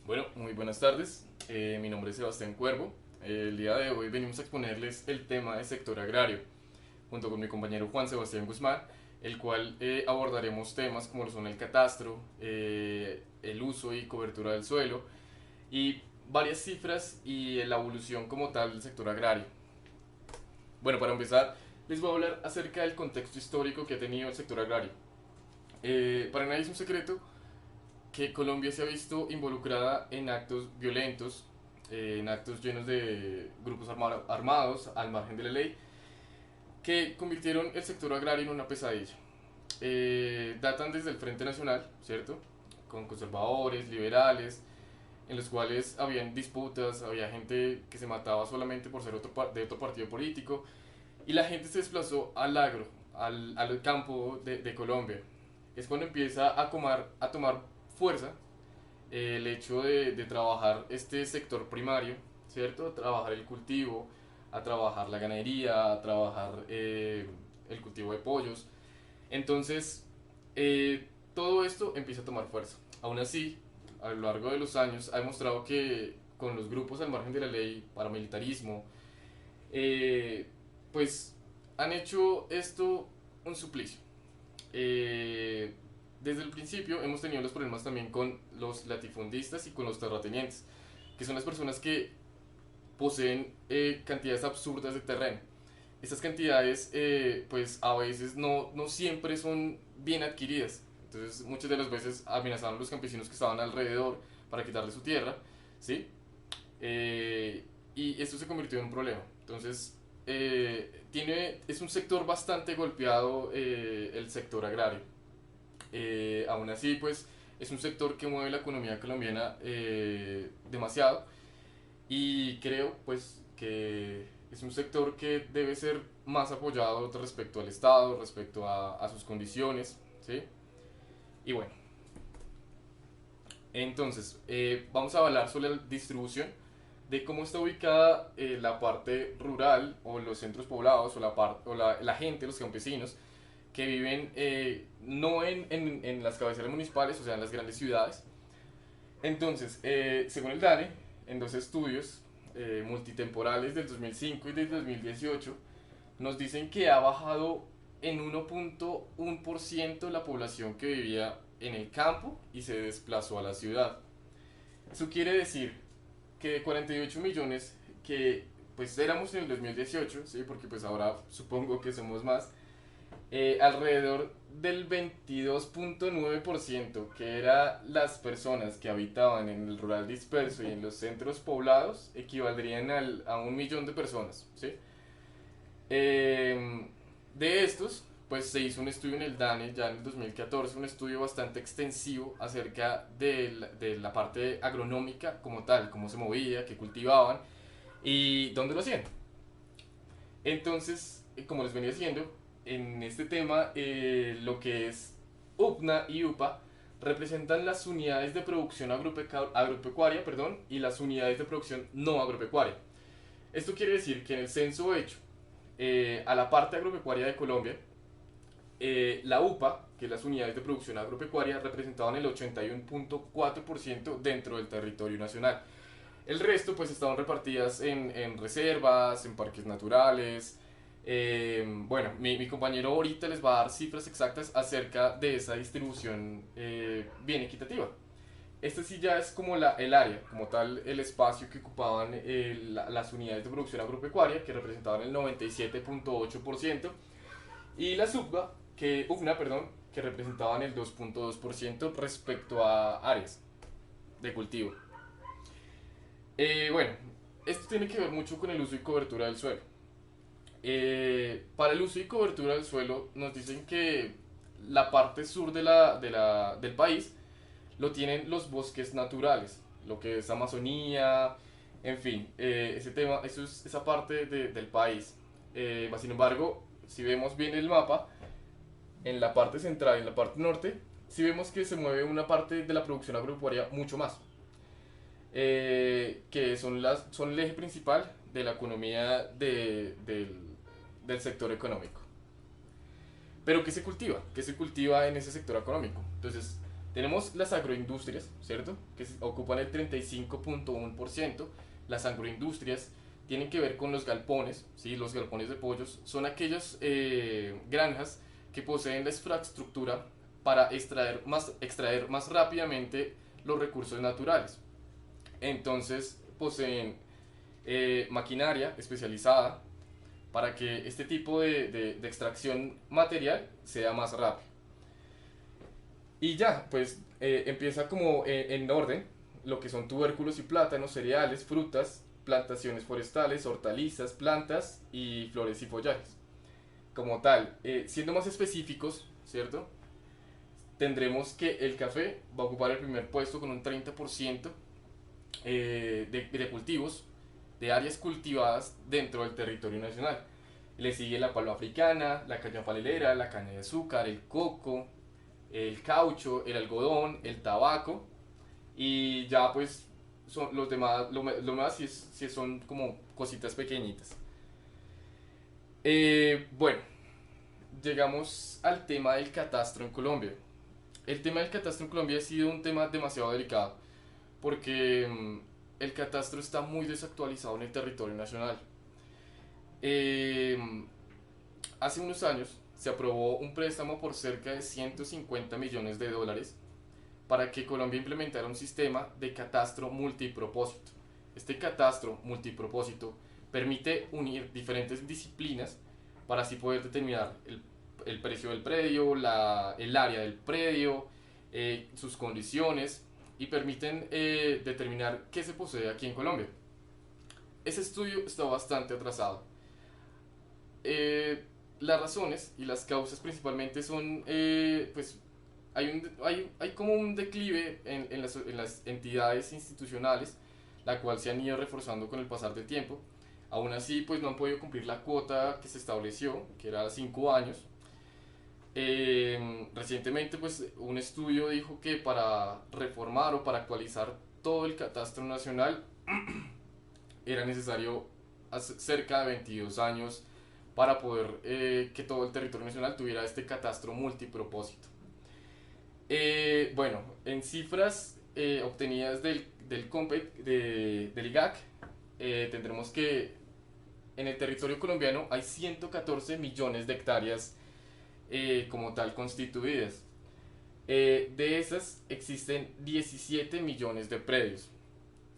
Bueno, muy buenas tardes. Mi nombre es Sebastián Cuervo. El día de hoy venimos a exponerles el tema del sector agrario, junto con mi compañero Juan Sebastián Guzmán, el cual abordaremos temas como lo son el catastro, el uso y cobertura del suelo y varias cifras y la evolución como tal del sector agrario. Bueno, para empezar, les voy a hablar acerca del contexto histórico que ha tenido el sector agrario. Para nadie es un secreto que Colombia se ha visto involucrada en actos violentos, en actos llenos de grupos armados al margen de la ley, que convirtieron el sector agrario en una pesadilla. Datan desde el Frente Nacional, ¿cierto? Con conservadores, liberales, en los cuales habían disputas, había gente que se mataba solamente por ser de otro partido político, y la gente se desplazó al agro, al campo de Colombia. Es cuando empieza a tomar fuerza el hecho de trabajar este sector primario, ¿cierto? A trabajar el cultivo, a trabajar la ganadería, a trabajar el cultivo de pollos. Entonces, todo esto empieza a tomar fuerza. Aún así, a lo largo de los años ha demostrado que con los grupos al margen de la ley, paramilitarismo, eh, pues han hecho esto un suplicio. Eh, Desde el principio hemos tenido los problemas también con los latifundistas y con los terratenientes, que son las personas que poseen cantidades absurdas de terreno. Estas cantidades pues a veces no siempre son bien adquiridas. Entonces muchas de las veces amenazaban a los campesinos que estaban alrededor para quitarle su tierra, ¿sí? Eh, y esto se convirtió en un problema. Entonces es un sector bastante golpeado, el sector agrario. Aún así, pues es un sector que mueve la economía colombiana demasiado, y creo pues que es un sector que debe ser más apoyado respecto al Estado, respecto a sus condiciones, ¿sí? Y bueno, entonces vamos a hablar sobre la distribución de cómo está ubicada la parte rural o los centros poblados o la gente, los campesinos que viven no en las cabeceras municipales, o sea, en las grandes ciudades. Entonces, según el DANE, en dos estudios multitemporales del 2005 y del 2018, nos dicen que ha bajado en 1.1% la población que vivía en el campo y se desplazó a la ciudad. Eso quiere decir que de 48 millones que pues éramos en el 2018, ¿sí? Porque pues ahora supongo que somos más, alrededor del 22.9%, que era las personas que habitaban en el rural disperso y en los centros poblados, equivaldrían a 1 millón de personas, ¿sí? Eh, de estos, pues se hizo un estudio en el DANE ya en el 2014, un estudio bastante extensivo acerca de la parte agronómica como tal, cómo se movía, qué cultivaban y dónde lo hacían. Entonces, como les venía diciendo, en este tema, lo que es UPNA y UPA representan las unidades de producción agropecuaria, perdón, y las unidades de producción no agropecuaria. Esto quiere decir que en el censo hecho a la parte agropecuaria de Colombia, la UPA, que es las unidades de producción agropecuaria, representaban el 81.4% dentro del territorio nacional. El resto pues estaban repartidas en reservas, en parques naturales. Bueno, mi compañero ahorita les va a dar cifras exactas acerca de esa distribución bien equitativa. Este sí ya es como el área, como tal, el espacio que ocupaban las unidades de producción agropecuaria, que representaban el 97.8%, y la UFNA, perdón, que representaban el 2.2% respecto a áreas de cultivo. Bueno, esto tiene que ver mucho con el uso y cobertura del suelo. Para el uso y cobertura del suelo nos dicen que la parte sur del país lo tienen los bosques naturales, lo que es Amazonía, en fin, ese tema, eso es esa parte del país. Sin embargo, si vemos bien el mapa, en la parte central y en la parte norte, si vemos que se mueve una parte de la producción agropecuaria mucho más, que son el eje principal de la economía del sector económico. Pero ¿qué se cultiva? ¿Qué se cultiva en ese sector económico? Entonces, Tenemos las agroindustrias, ¿cierto? Que ocupan el 35.1%. Las agroindustrias tienen que ver con los galpones, ¿sí? Los galpones de pollos son aquellas granjas que poseen la infraestructura para extraer más rápidamente los recursos naturales. Entonces poseen maquinaria especializada para que este tipo de extracción material sea más rápido. Y ya, pues empieza como en orden lo que son tubérculos y plátanos, cereales, frutas, plantaciones forestales, hortalizas, plantas y flores y follajes. Como tal, siendo más específicos, ¿cierto? Tendremos que el café va a ocupar el primer puesto con un 30% de cultivos, de áreas cultivadas dentro del territorio nacional. Le sigue la palma africana, la caña palelera, la caña de azúcar, el coco, el caucho, el algodón, el tabaco y ya pues son los demás, lo más si son como cositas pequeñitas. Bueno, llegamos al tema del catastro en Colombia. El tema del catastro en Colombia ha sido un tema demasiado delicado porque el catastro está muy desactualizado en el territorio nacional. Eh, Hace unos años se aprobó un préstamo por cerca de 150 millones de dólares para que Colombia implementara un sistema de catastro multipropósito. Este catastro multipropósito permite unir diferentes disciplinas para así poder determinar el precio del predio, el área del predio, sus condiciones y permiten determinar qué se posee aquí en Colombia. Ese estudio está bastante atrasado. Eh, las razones y las causas principalmente son, pues, hay como un declive en las entidades institucionales, la cual se han ido reforzando con el pasar del tiempo. Aún así, pues no han podido cumplir la cuota que se estableció, que era 5 años. Recientemente, pues un estudio dijo que para reformar o para actualizar todo el catastro nacional era necesario cerca de 22 años para poder que todo el territorio nacional tuviera este catastro multipropósito. Bueno, en cifras obtenidas del COMPET, del IGAC, tendremos que en el territorio colombiano hay 114 millones de hectáreas como tal constituidas. De esas existen 17 millones de predios.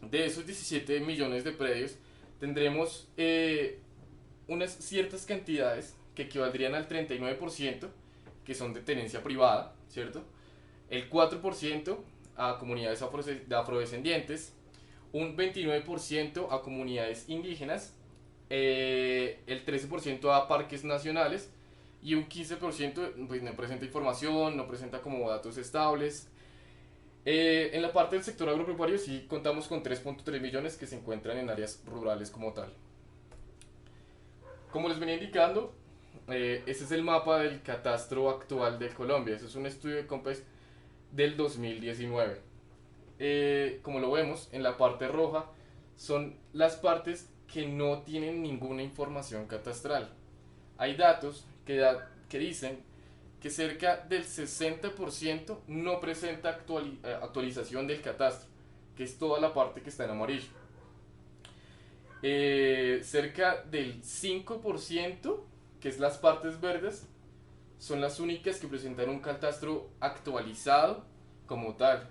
De esos 17 millones de predios tendremos unas ciertas cantidades que equivaldrían al 39% que son de tenencia privada, ¿cierto? El 4% a comunidades afrodescendientes, un 29% a comunidades indígenas, el 13% a parques nacionales y un 15% pues, no presenta información, no presenta como datos estables. En la parte del sector agropecuario sí contamos con 3.3 millones que se encuentran en áreas rurales como tal. Como les venía indicando, ese es el mapa del catastro actual de Colombia. Ese es un estudio de COMPES del 2019. Como lo vemos, en la parte roja son las partes que no tienen ninguna información catastral. Hay datos que dicen que cerca del 60% no presenta actualización del catastro, que es toda la parte que está en amarillo. Cerca del 5%, que es las partes verdes, son las únicas que presentan un catastro actualizado como tal.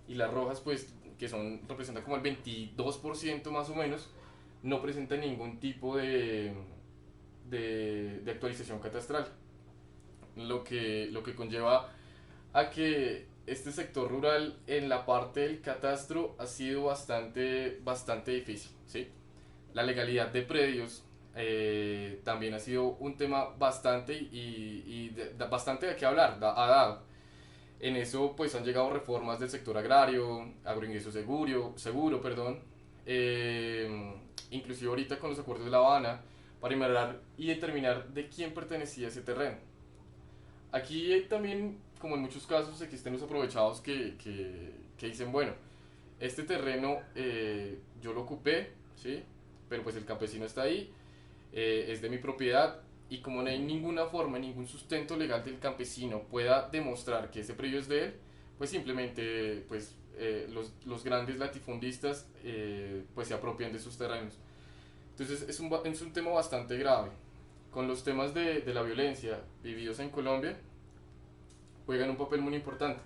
Y las rojas, pues, que representan como el 22% más o menos, no presentan ningún tipo de actualización catastral. Lo que conlleva a que este sector rural en la parte del catastro ha sido bastante difícil, ¿sí? La legalidad de predios también ha sido un tema bastante de qué hablar, ha dado. En eso pues han llegado reformas del sector agrario, agroingreso seguro, perdón, inclusive ahorita con los acuerdos de La Habana, para integrar y determinar de quién pertenecía ese terreno. Aquí también, como en muchos casos, existen los aprovechados que dicen, bueno, este terreno yo lo ocupé, ¿sí? Pero pues el campesino está ahí, es de mi propiedad y como no hay ninguna forma, ningún sustento legal del campesino pueda demostrar que ese predio es de él, pues simplemente los grandes latifundistas pues se apropian de sus terrenos. Entonces es un tema bastante grave. Con los temas de la violencia vividos en Colombia juegan un papel muy importante.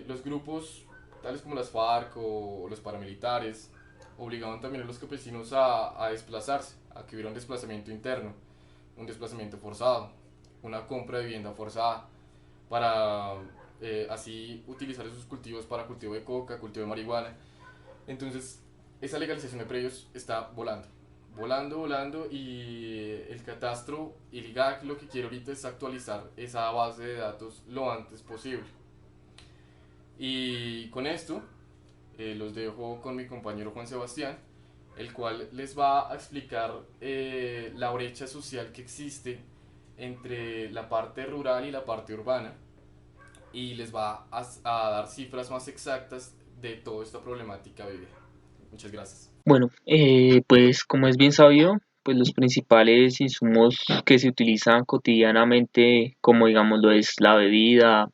Los grupos tales como las FARC o los paramilitares obligaban también a los campesinos a desplazarse, a que hubiera un desplazamiento interno, un desplazamiento forzado, una compra de vivienda forzada, para así utilizar esos cultivos para cultivo de coca, cultivo de marihuana. Entonces, esa legalización de predios está volando, volando, volando, y el catastro y el IGAC lo que quiere ahorita es actualizar esa base de datos lo antes posible. Y con esto los dejo con mi compañero Juan Sebastián, el cual les va a explicar la brecha social que existe entre la parte rural y la parte urbana, y les va a dar cifras más exactas de toda esta problemática vivida. Muchas gracias. Bueno, pues como es bien sabido, pues los principales insumos que se utilizan cotidianamente, como digamos lo es la bebida,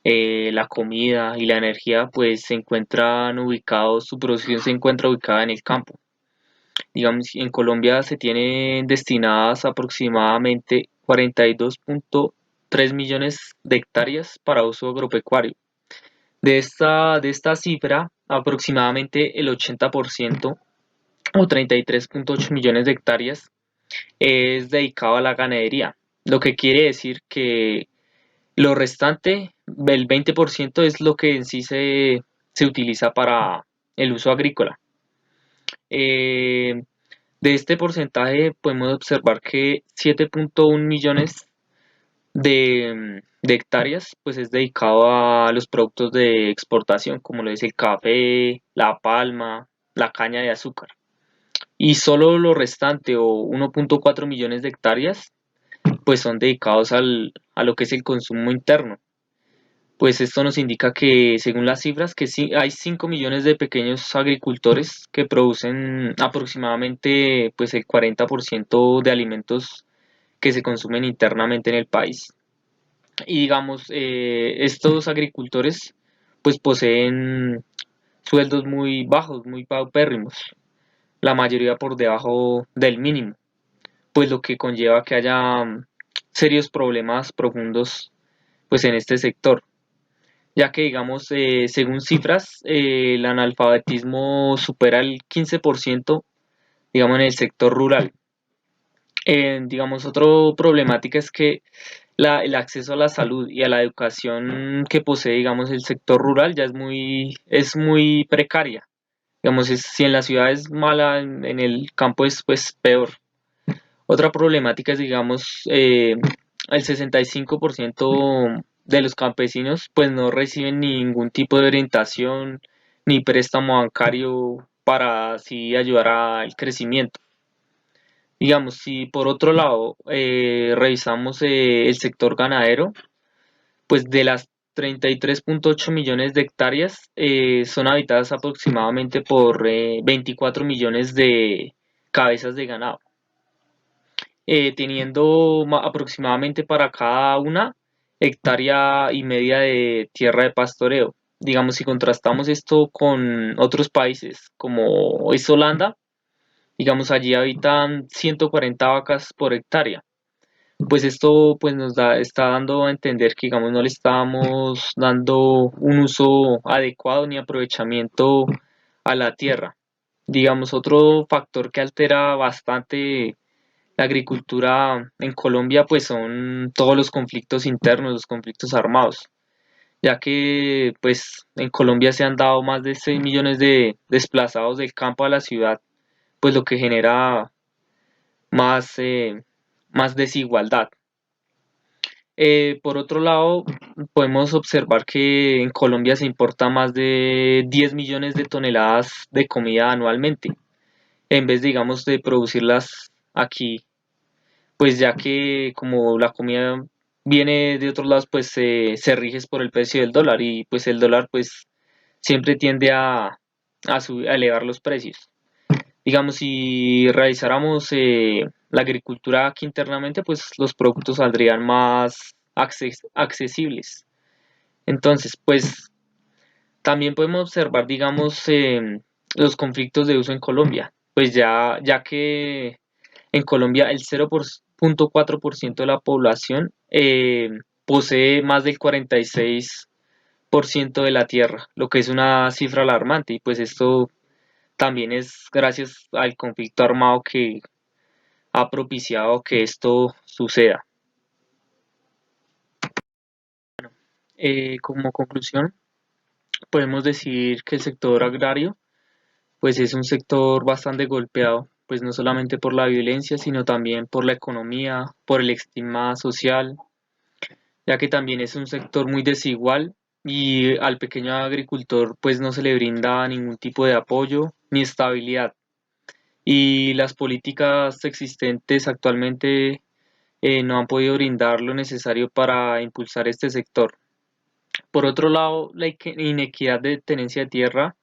la comida y la energía, pues se encuentran ubicados, su producción se encuentra ubicada en el campo. Digamos, en Colombia se tienen destinadas aproximadamente 42.3 millones de hectáreas para uso agropecuario. De esta cifra, aproximadamente el 80% o 33.8 millones de hectáreas es dedicado a la ganadería, lo que quiere decir que lo restante, el 20% es lo que en sí se utiliza para el uso agrícola. Eh, de este porcentaje podemos observar que 7.1 millones de hectáreas pues es dedicado a los productos de exportación, como lo es el café, la palma, la caña de azúcar. Y solo lo restante o 1.4 millones de hectáreas pues son dedicados a lo que es el consumo interno. Pues esto nos indica que, según las cifras, que sí, hay 5 millones de pequeños agricultores que producen aproximadamente pues el 40% de alimentos que se consumen internamente en el país. Y digamos, estos agricultores pues poseen sueldos muy bajos, muy paupérrimos, la mayoría por debajo del mínimo, pues lo que conlleva que haya serios problemas profundos pues en este sector, ya que digamos, según cifras, el analfabetismo supera el 15%, digamos, en el sector rural. Digamos, otra problemática es que el acceso a la salud y a la educación que posee, digamos, el sector rural ya es muy precaria. Digamos, si en la ciudad es mala, en el campo es pues peor. Otra problemática es, digamos, el 65% de los campesinos pues no reciben ningún tipo de orientación ni préstamo bancario para así ayudar al crecimiento. Digamos, si por otro lado revisamos el sector ganadero, pues de las 33.8 millones de hectáreas son habitadas aproximadamente por 24 millones de cabezas de ganado, teniendo aproximadamente para cada una hectárea y media de tierra de pastoreo. Digamos, si contrastamos esto con otros países como es Holanda, digamos allí habitan 140 vacas por hectárea. Pues esto pues está dando a entender que digamos no le estamos dando un uso adecuado ni aprovechamiento a la tierra. Digamos, otro factor que altera bastante la agricultura en Colombia pues son todos los conflictos internos, los conflictos armados, ya que pues en Colombia se han dado más de 6 millones de desplazados del campo a la ciudad, pues lo que genera más, más desigualdad. Por otro lado, podemos observar que en Colombia se importa más de 10 millones de toneladas de comida anualmente, en vez, digamos, de producirlas aquí, pues ya que como la comida viene de otros lados, pues se rige por el precio del dólar y pues el dólar pues siempre tiende a elevar los precios. Digamos, si realizáramos la agricultura aquí internamente, pues los productos saldrían más accesibles. Entonces, pues también podemos observar, digamos, los conflictos de uso en Colombia, pues ya que en Colombia el 0,4% de la población posee más del 46% de la tierra, lo que es una cifra alarmante, y pues esto también es gracias al conflicto armado que ha propiciado que esto suceda. Como conclusión, podemos decir que el sector agrario pues es un sector bastante golpeado, pues no solamente por la violencia, sino también por la economía, por el estigma social, ya que también es un sector muy desigual y al pequeño agricultor pues no se le brinda ningún tipo de apoyo ni estabilidad. Y las políticas existentes actualmente no han podido brindar lo necesario para impulsar este sector. Por otro lado, la inequidad de tenencia de tierra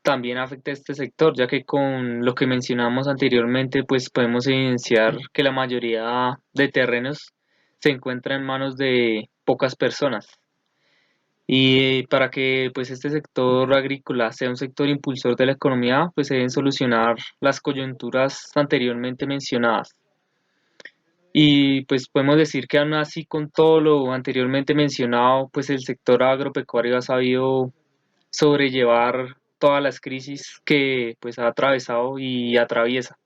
también afecta a este sector, ya que con lo que mencionamos anteriormente, pues podemos evidenciar que la mayoría de terrenos se encuentra en manos de pocas personas. Y para que pues este sector agrícola sea un sector impulsor de la economía, pues se deben solucionar las coyunturas anteriormente mencionadas. Y pues podemos decir que aún así con todo lo anteriormente mencionado, pues el sector agropecuario ha sabido sobrellevar todas las crisis que pues ha atravesado y atraviesa.